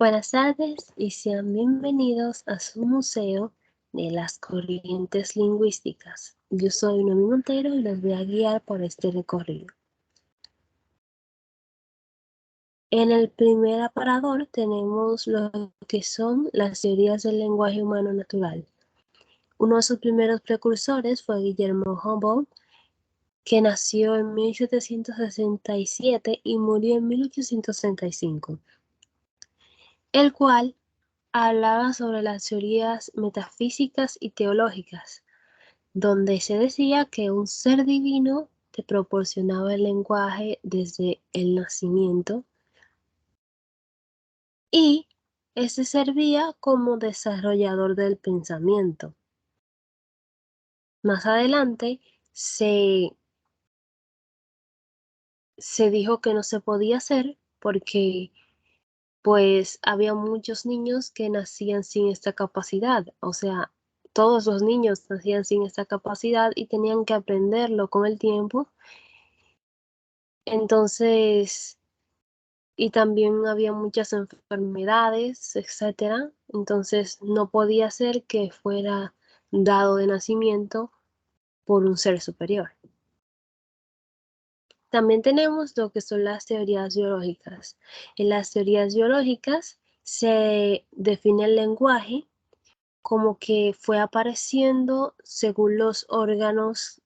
Buenas tardes y sean bienvenidos a su museo de las corrientes lingüísticas. Yo soy Noemí Montero y los voy a guiar por este recorrido. En el primer aparador tenemos lo que son las teorías del lenguaje humano natural. Uno de sus primeros precursores fue Guillermo Humboldt, que nació en 1767 y murió en 1835, el cual hablaba sobre las teorías metafísicas y teológicas, donde se decía que un ser divino te proporcionaba el lenguaje desde el nacimiento y este servía como desarrollador del pensamiento. Más adelante se dijo que no se podía hacer porque pues había muchos niños que nacían sin esta capacidad, o sea, todos los niños nacían sin esta capacidad y tenían que aprenderlo con el tiempo. Entonces, y también había muchas enfermedades, etcétera. Entonces, no podía ser que fuera dado de nacimiento por un ser superior. También tenemos lo que son las teorías biológicas. En las teorías biológicas se define el lenguaje como que fue apareciendo según los órganos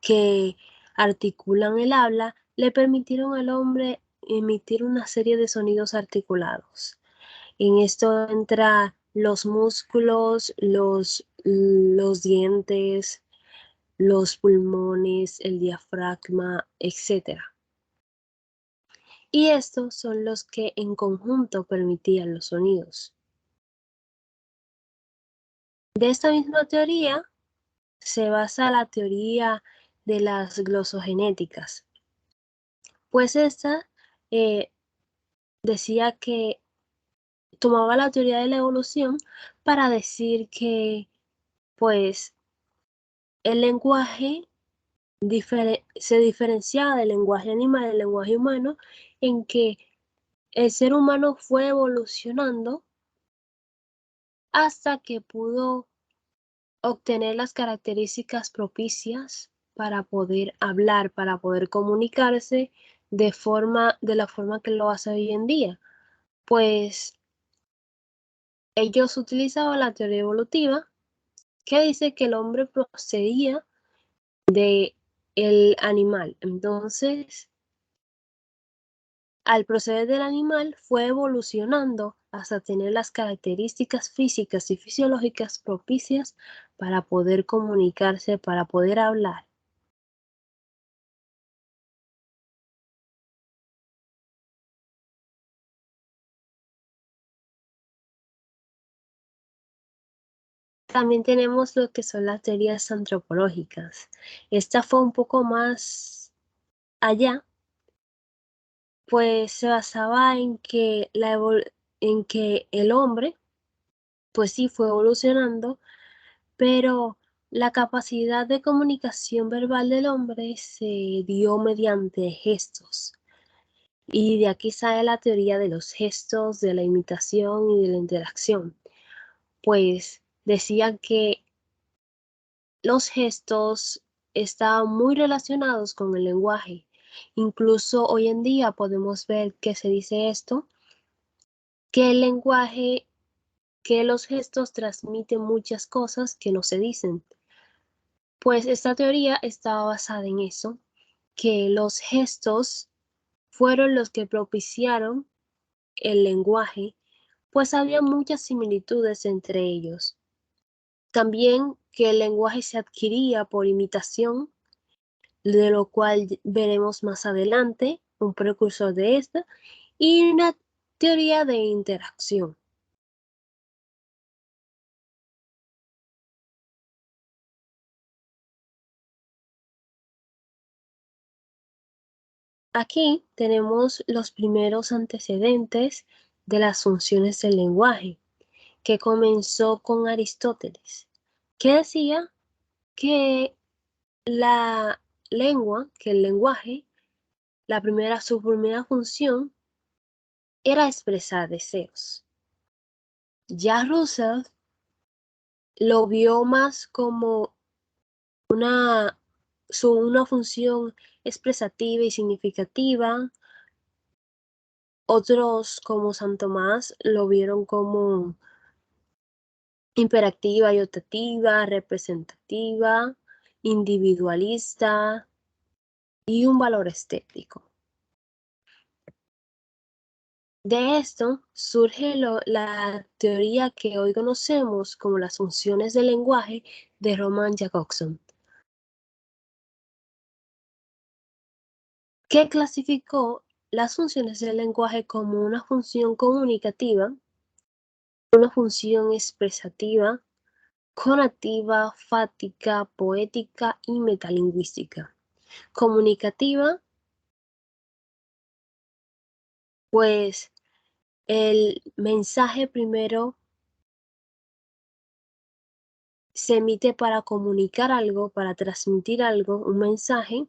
que articulan el habla, le permitieron al hombre emitir una serie de sonidos articulados. En esto entra los músculos, los dientes, los pulmones, el diafragma, etc. Y estos son los que en conjunto permitían los sonidos. De esta misma teoría se basa la teoría de las glosogenéticas, pues esta decía que tomaba la teoría de la evolución para decir que pues el lenguaje se diferenciaba del lenguaje animal y del lenguaje humano en que el ser humano fue evolucionando hasta que pudo obtener las características propicias para poder hablar, para poder comunicarse de la forma que lo hace hoy en día. Pues ellos utilizaban la teoría evolutiva que dice que el hombre procedía de el animal. Entonces, al proceder del animal fue evolucionando hasta tener las características físicas y fisiológicas propicias para poder comunicarse, para poder hablar. También tenemos lo que son las teorías antropológicas. Esta fue un poco más allá, pues se basaba en que el hombre, pues sí, fue evolucionando, pero la capacidad de comunicación verbal del hombre se dio mediante gestos. Y de aquí sale la teoría de los gestos, de la imitación y de la interacción. Pues decían que los gestos estaban muy relacionados con el lenguaje. Incluso hoy en día podemos ver que se dice esto, que el lenguaje, que los gestos transmiten muchas cosas que no se dicen. Pues esta teoría estaba basada en eso, que los gestos fueron los que propiciaron el lenguaje, pues había muchas similitudes entre ellos. También que el lenguaje se adquiría por imitación, de lo cual veremos más adelante, un precursor de esta, y una teoría de interacción. Aquí tenemos los primeros antecedentes de las funciones del lenguaje, que comenzó con Aristóteles, que decía que la lengua, que el lenguaje, su primera función era expresar deseos. Ya Russell lo vio más como una, una función expresativa y significativa. Otros, como San Tomás, lo vieron como imperativa y optativa, representativa, individualista y un valor estético. De esto surge la teoría que hoy conocemos como las funciones del lenguaje de Roman Jakobson, que clasificó las funciones del lenguaje como una función comunicativa, una función expresativa, conativa, fática, poética y metalingüística. Comunicativa, pues el mensaje primero se emite para comunicar algo, para transmitir algo, un mensaje.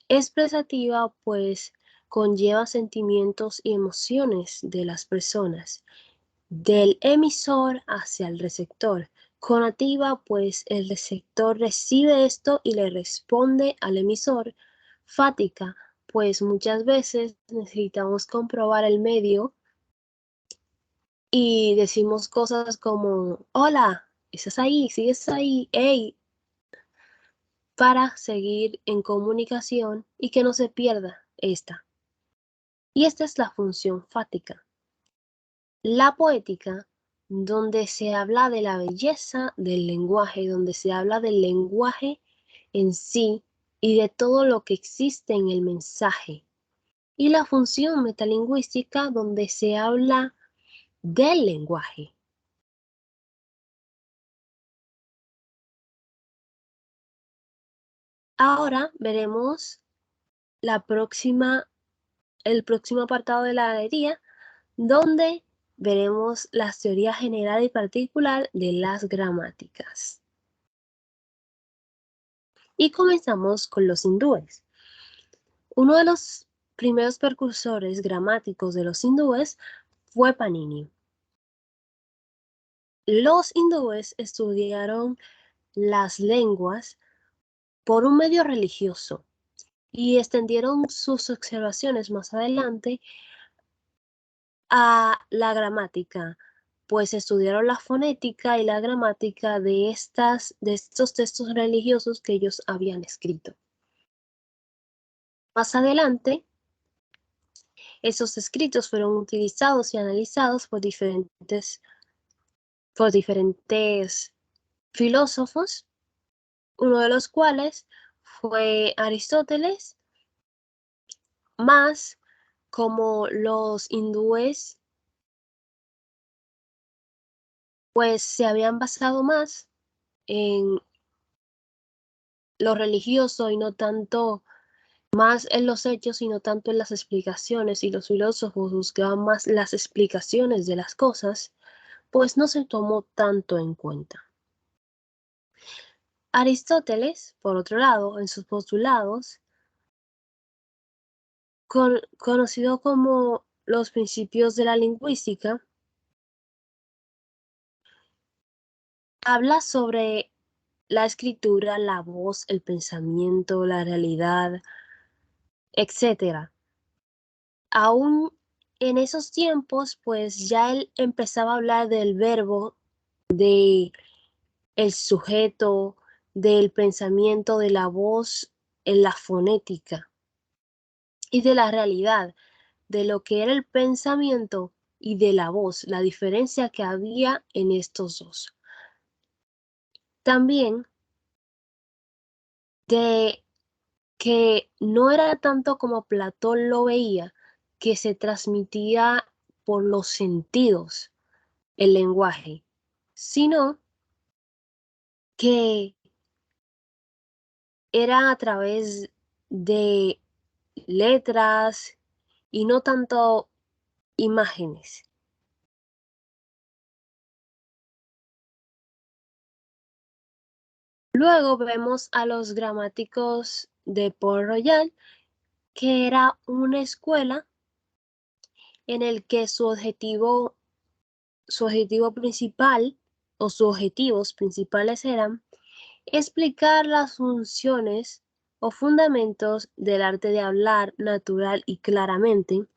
Expresativa, pues conlleva sentimientos y emociones de las personas, del emisor hacia el receptor. Conativa, pues el receptor recibe esto y le responde al emisor. Fática, pues muchas veces necesitamos comprobar el medio y decimos cosas como, hola, estás ahí, sigues ahí, hey, para seguir en comunicación y que no se pierda esta. Y esta es la función fática. La poética, donde se habla de la belleza del lenguaje, donde se habla del lenguaje en sí y de todo lo que existe en el mensaje. Y la función metalingüística, donde se habla del lenguaje. Ahora veremos el próximo apartado de la galería, donde veremos la teoría general y particular de las gramáticas. Y comenzamos con los hindúes. Uno de los primeros precursores gramáticos de los hindúes fue Panini. Los hindúes estudiaron las lenguas por un medio religioso y extendieron sus observaciones más adelante a la gramática, pues estudiaron la fonética y la gramática de estos textos religiosos que ellos habían escrito. Más adelante, esos escritos fueron utilizados y analizados por diferentes filósofos, uno de los cuales fue Aristóteles, más como los hindúes pues se habían basado más en lo religioso y no tanto más en los hechos y no tanto en las explicaciones, y los filósofos buscaban más las explicaciones de las cosas, pues no se tomó tanto en cuenta. Aristóteles, por otro lado, en sus postulados, conocido como los principios de la lingüística, habla sobre la escritura, la voz, el pensamiento, la realidad, etcétera. Aún en esos tiempos, pues ya él empezaba a hablar del verbo, de el sujeto, del pensamiento, de la voz en la fonética y de la realidad, de lo que era el pensamiento y de la voz, la diferencia que había en estos dos. También de que no era tanto como Platón lo veía, que se transmitía por los sentidos el lenguaje, sino que era a través de letras y no tanto imágenes. Luego vemos a los gramáticos de Port Royal, que era una escuela en el que su objetivo principal o sus objetivos principales eran explicar las funciones o fundamentos del arte de hablar natural y claramente.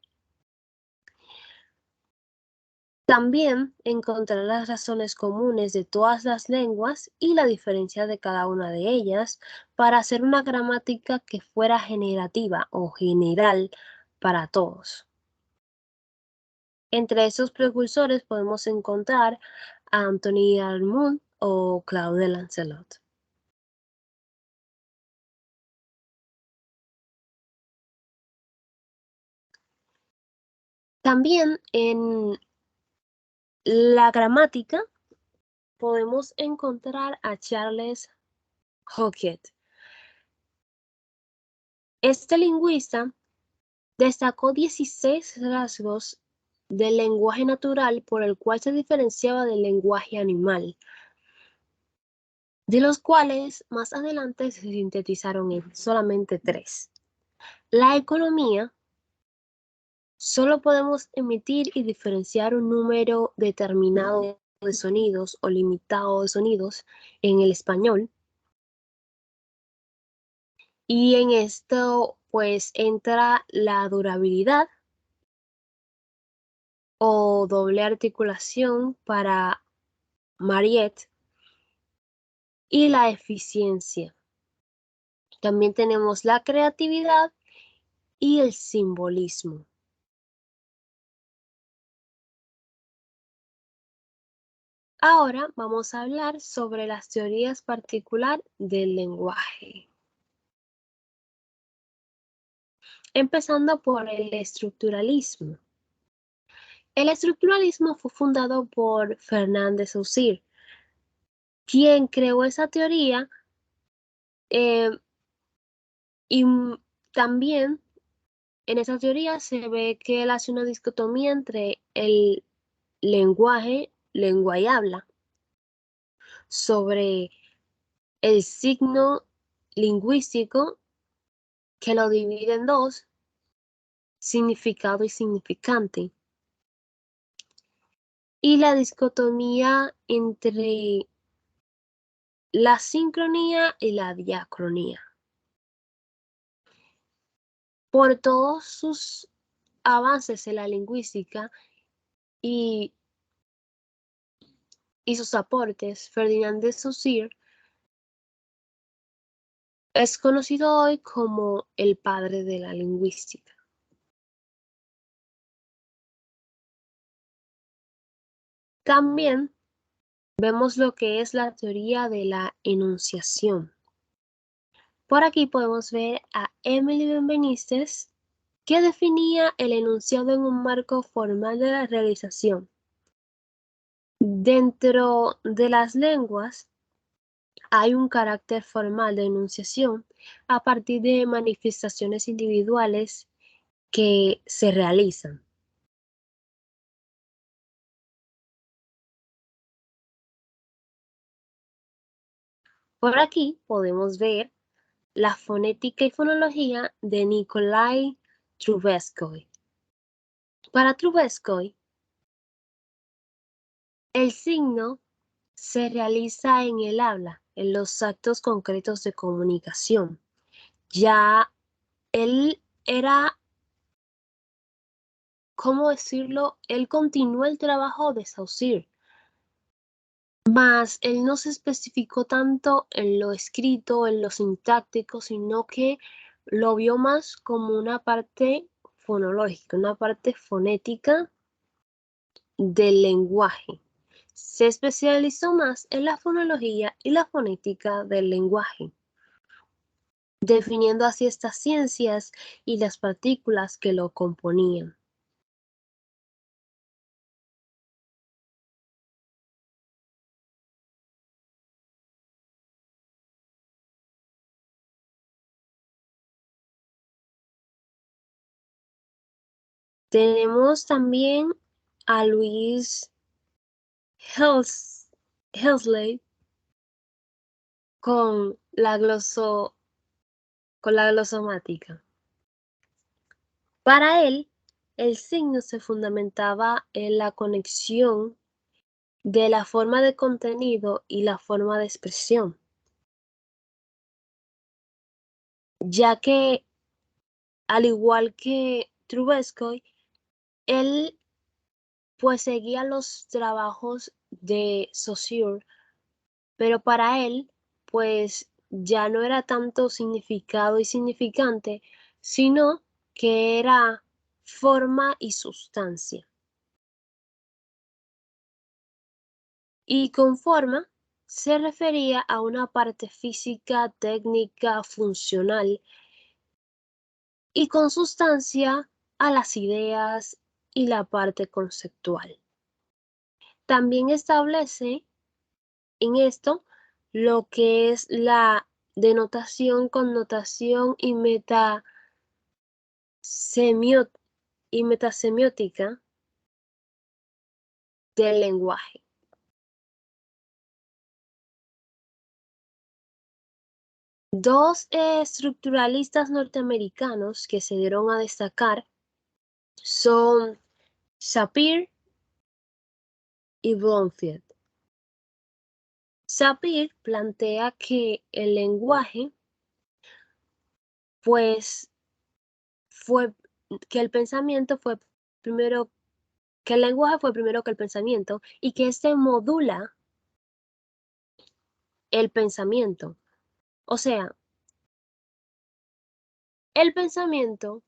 También encontrar las razones comunes de todas las lenguas y la diferencia de cada una de ellas para hacer una gramática que fuera generativa o general para todos. Entre esos precursores podemos encontrar a Anthony Armand o Claude Lancelot. También en la gramática podemos encontrar a Charles Hockett. Este lingüista destacó 16 rasgos del lenguaje natural por el cual se diferenciaba del lenguaje animal, de los cuales más adelante se sintetizaron en solamente 3. La economía, solo podemos emitir y diferenciar un número determinado de sonidos o limitado de sonidos en el español. Y en esto pues entra la durabilidad o doble articulación para Mariette y la eficiencia. También tenemos la creatividad y el simbolismo. Ahora vamos a hablar sobre las teorías particulares del lenguaje. Empezando por el estructuralismo. El estructuralismo fue fundado por Fernand de Saussure, quien creó esa teoría eh, y también en esa teoría se ve que él hace una dicotomía entre el lenguaje, lengua y habla, sobre el signo lingüístico que lo divide en dos, significado y significante, y la dicotomía entre la sincronía y la diacronía. Por todos sus avances en la lingüística y, sus aportes, Ferdinand de Saussure es conocido hoy como el padre de la lingüística. También vemos lo que es la teoría de la enunciación. Por aquí podemos ver a Emily Benveniste, que definía el enunciado en un marco formal de la realización. Dentro de las lenguas hay un carácter formal de enunciación a partir de manifestaciones individuales que se realizan. Por aquí podemos ver la fonética y fonología de Nikolai Trubetskoy. Para Trubetskoy, el signo se realiza en el habla, en los actos concretos de comunicación. Ya él era, ¿cómo decirlo? Él continuó el trabajo de Saussure, mas él no se especificó tanto en lo escrito, en lo sintáctico, sino que lo vio más como una parte fonológica, una parte fonética del lenguaje. Se especializó más en la fonología y la fonética del lenguaje, definiendo así estas ciencias y las partículas que lo componían. Tenemos también a Louis Helsley con la glosomática. Para él, el signo se fundamentaba en la conexión de la forma de contenido y la forma de expresión, ya que, al igual que Trubetskoy, él pues seguía los trabajos de Saussure, pero para él pues ya no era tanto significado y significante, sino que era forma y sustancia. Y con forma se refería a una parte física, técnica, funcional, y con sustancia a las ideas y la parte conceptual. También establece en esto lo que es la denotación, connotación y metasemiótica del lenguaje. Dos estructuralistas norteamericanos que se dieron a destacar son Sapir y Bloomfield. Sapir plantea que el lenguaje, pues, fue que el pensamiento fue primero, que el lenguaje fue primero que el pensamiento y que este modula el pensamiento. O sea, el pensamiento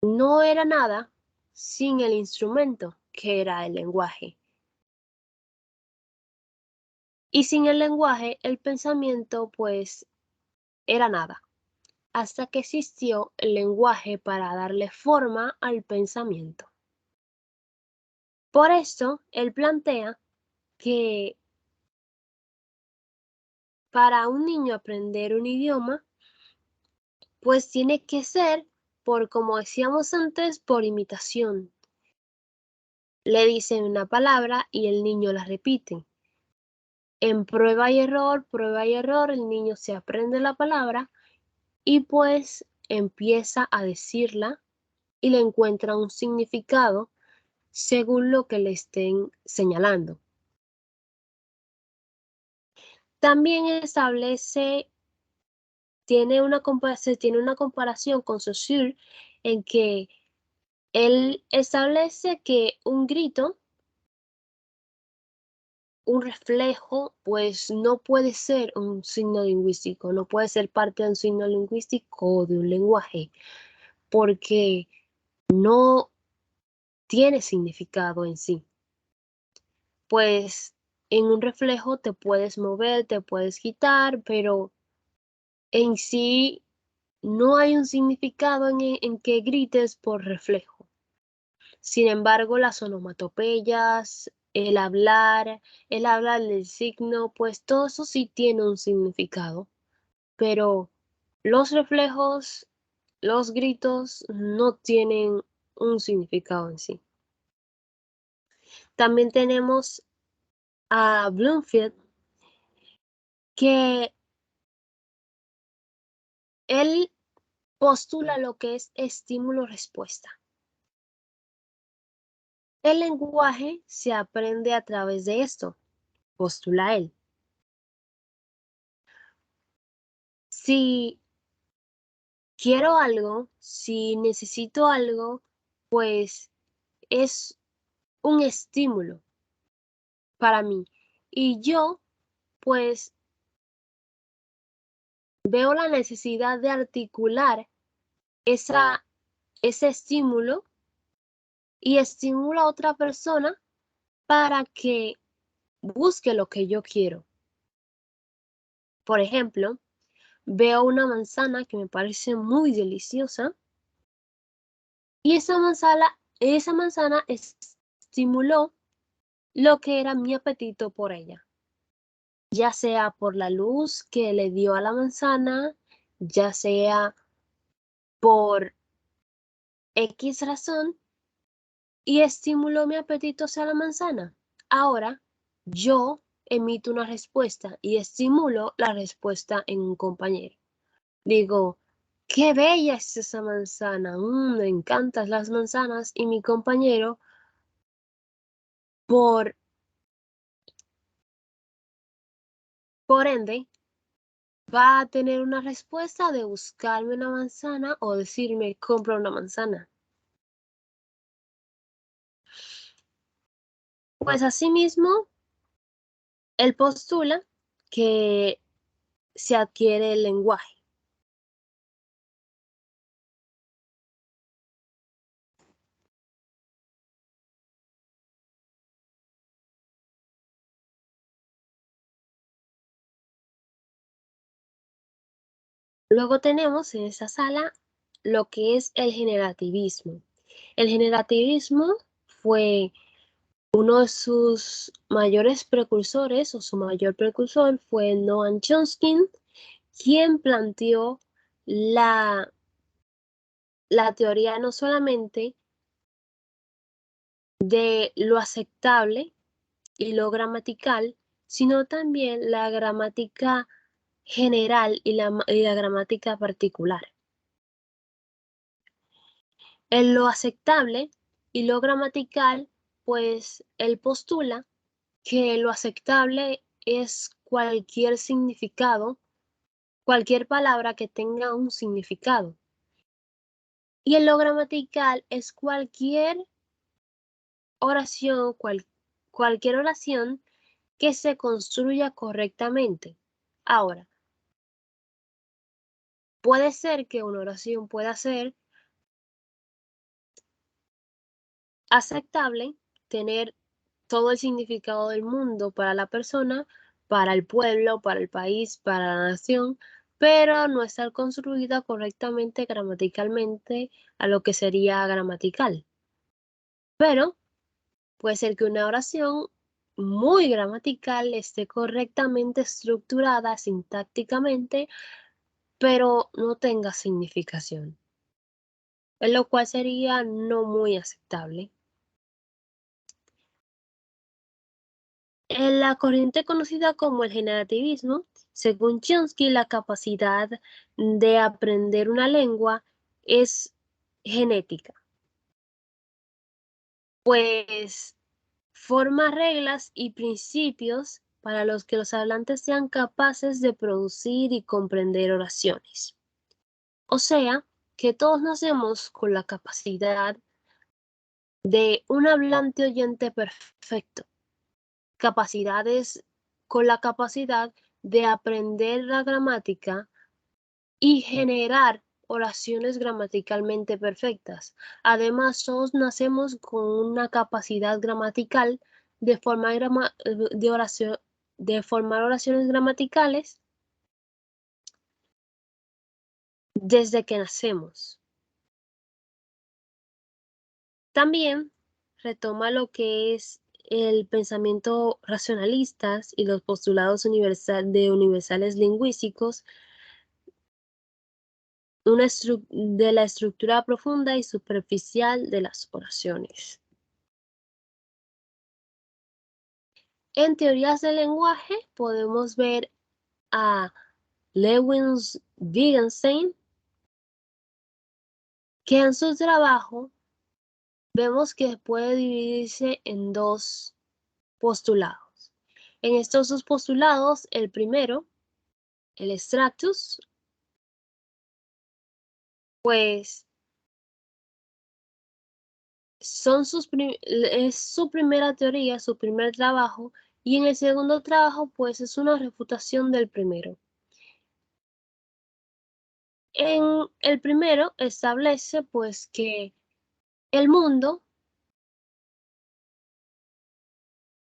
no era nada sin el instrumento que era el lenguaje. Y sin el lenguaje, el pensamiento pues era nada, hasta que existió el lenguaje para darle forma al pensamiento. Por esto, él plantea que para un niño aprender un idioma, pues tiene que ser, por como decíamos antes, por imitación. Le dicen una palabra y el niño la repite. En prueba y error, el niño se aprende la palabra y pues empieza a decirla y le encuentra un significado según lo que le estén señalando. También se tiene una comparación con Saussure en que él establece que un grito, un reflejo, pues no puede ser un signo lingüístico, no puede ser parte de un signo lingüístico o de un lenguaje, porque no tiene significado en sí. Pues en un reflejo te puedes mover, te puedes quitar, pero en sí no hay un significado en que grites por reflejo. Sin embargo, las onomatopeyas, el hablar del signo, pues todo eso sí tiene un significado, pero los reflejos, los gritos no tienen un significado en sí. También tenemos a Bloomfield, que él postula lo que es estímulo-respuesta. El lenguaje se aprende a través de esto, postula él. Si quiero algo, si necesito algo, pues es un estímulo para mí. Y yo, pues, veo la necesidad de articular ese estímulo y estimulo a otra persona para que busque lo que yo quiero. Por ejemplo, veo una manzana que me parece muy deliciosa y esa manzana estimuló lo que era mi apetito por ella, ya sea por la luz que le dio a la manzana, ya sea por X razón, y estimuló mi apetito hacia la manzana. Ahora yo emito una respuesta y estimulo la respuesta en un compañero. Digo, qué bella es esa manzana, me encantan las manzanas. Y mi compañero, por, por ende, va a tener una respuesta de buscarme una manzana o decirme, compra una manzana. Pues asimismo, él postula que se adquiere el lenguaje. Luego tenemos en esta sala lo que es el generativismo. El generativismo fue uno de sus mayores precursores, o su mayor precursor, fue Noam Chomsky, quien planteó la, la teoría no solamente de lo aceptable y lo gramatical, sino también la gramática general y la gramática particular. En lo aceptable y lo gramatical, pues él postula que lo aceptable es cualquier significado, cualquier palabra que tenga un significado. Y en lo gramatical es oración, cualquier oración que se construya correctamente. Ahora, puede ser que una oración pueda ser aceptable, tener todo el significado del mundo para la persona, para el pueblo, para el país, para la nación, pero no estar construida correctamente gramaticalmente a lo que sería gramatical. Pero puede ser que una oración muy gramatical esté correctamente estructurada sintácticamente, pero no tenga significación, en lo cual sería no muy aceptable. En la corriente conocida como el generativismo, según Chomsky, la capacidad de aprender una lengua es genética, pues forma reglas y principios para los que los hablantes sean capaces de producir y comprender oraciones. O sea, que todos nacemos con la capacidad de un hablante oyente perfecto, capacidades con la capacidad de aprender la gramática y generar oraciones gramaticalmente perfectas. Además, todos nacemos con una capacidad gramatical de de formar oraciones gramaticales desde que nacemos. También retoma lo que es el pensamiento racionalistas y los postulados de universales lingüísticos, de la estructura profunda y superficial de las oraciones. En teorías del lenguaje podemos ver a Lewis Wittgenstein, que en su trabajo vemos que puede dividirse en dos postulados. En estos dos postulados, el primero, el extractus, pues es su primera teoría, su primer trabajo, y en el segundo trabajo, pues es una refutación del primero. En el primero establece pues que el mundo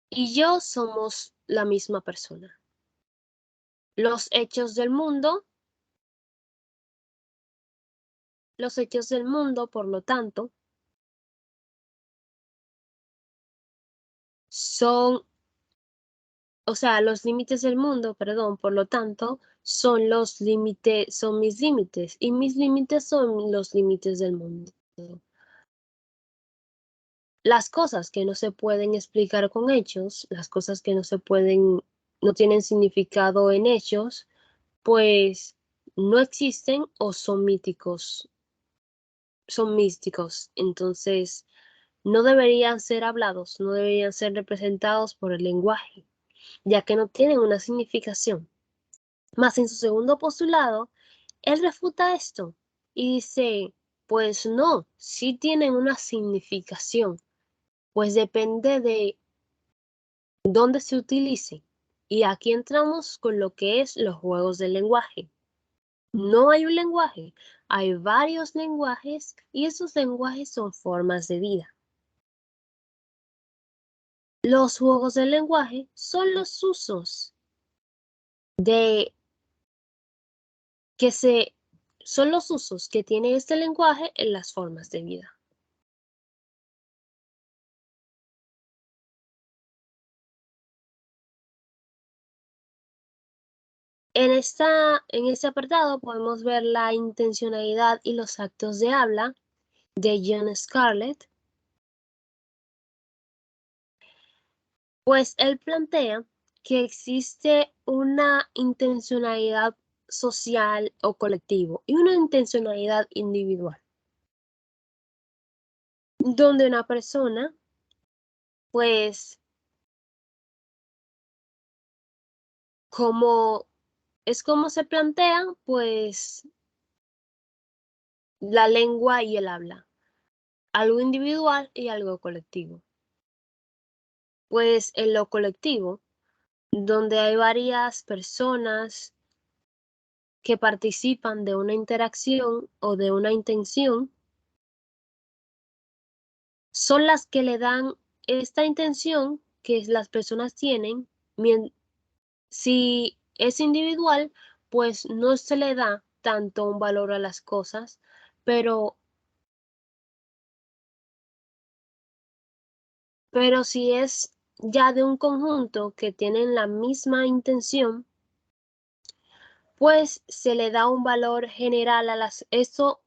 y yo somos la misma persona. Los los hechos del mundo, por lo tanto, son, o sea, los límites del mundo, perdón, por lo tanto, son los límites, son mis límites, y mis límites son los límites del mundo. Las cosas que no se pueden explicar con hechos, las cosas que no tienen significado en hechos, pues no existen o son míticos, entonces no deberían ser hablados, no deberían ser representados por el lenguaje, ya que no tienen una significación. Mas en su segundo postulado, él refuta esto y dice, pues no, sí tienen una significación, pues depende de dónde se utilice. Y aquí entramos con lo que es los juegos del lenguaje. No hay un lenguaje, hay varios lenguajes y esos lenguajes son formas de vida. Los juegos del lenguaje son los usos de que se son los usos que tiene este lenguaje en las formas de vida. En este apartado podemos ver la intencionalidad y los actos de habla de John Scarlett, pues él plantea que existe una intencionalidad social o colectivo y una intencionalidad individual, donde una persona, pues, como es como se plantea, pues, la lengua y el habla, algo individual y algo colectivo. Pues en lo colectivo, donde hay varias personas que participan de una interacción o de una intención, son las que le dan esta intención que las personas tienen. Si es individual, pues no se le da tanto un valor a las cosas, pero, pero si es ya de un conjunto que tienen la misma intención, pues se le da un valor general a eso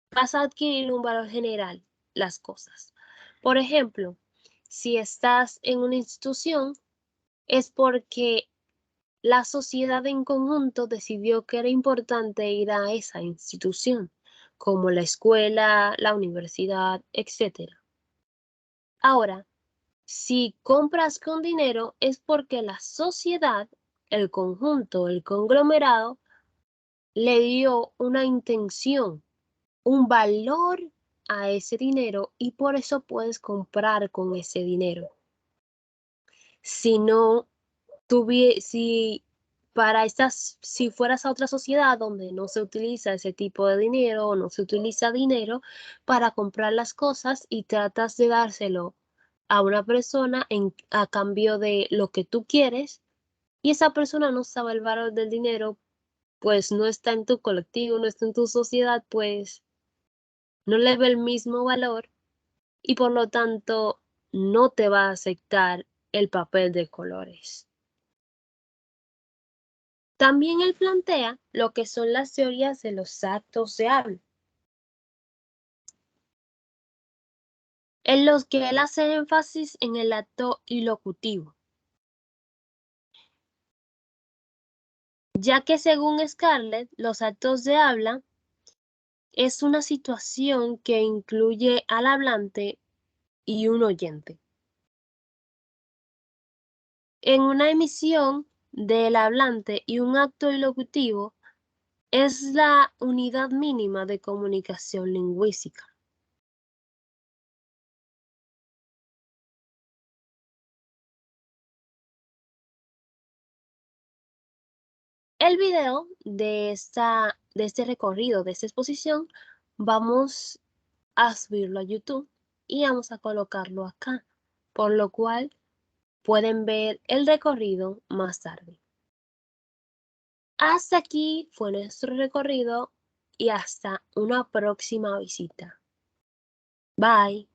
pasa a adquirir un valor general las cosas. Por ejemplo, si estás en una institución, es porque la sociedad en conjunto decidió que era importante ir a esa institución, como la escuela, la universidad, etc. Ahora, si compras con dinero, es porque la sociedad, el conjunto, el conglomerado, le dio una intención, un valor a ese dinero y por eso puedes comprar con ese dinero. Si no si si fueras a otra sociedad donde no se utiliza ese tipo de dinero o no se utiliza dinero para comprar las cosas y tratas de dárselo a una persona a cambio de lo que tú quieres y esa persona no sabe el valor del dinero, pues no está en tu colectivo, no está en tu sociedad, pues no le ve el mismo valor y por lo tanto no te va a aceptar el papel de colores. También él plantea lo que son las teorías de los actos de habla, en los que él hace énfasis en el acto ilocutivo, ya que según Scarlett, los actos de habla es una situación que incluye al hablante y un oyente. En una emisión del hablante y un acto ilocutivo es la unidad mínima de comunicación lingüística. El video de este recorrido, de esta exposición, vamos a subirlo a YouTube y vamos a colocarlo acá, por lo cual pueden ver el recorrido más tarde. Hasta aquí fue nuestro recorrido y hasta una próxima visita. Bye.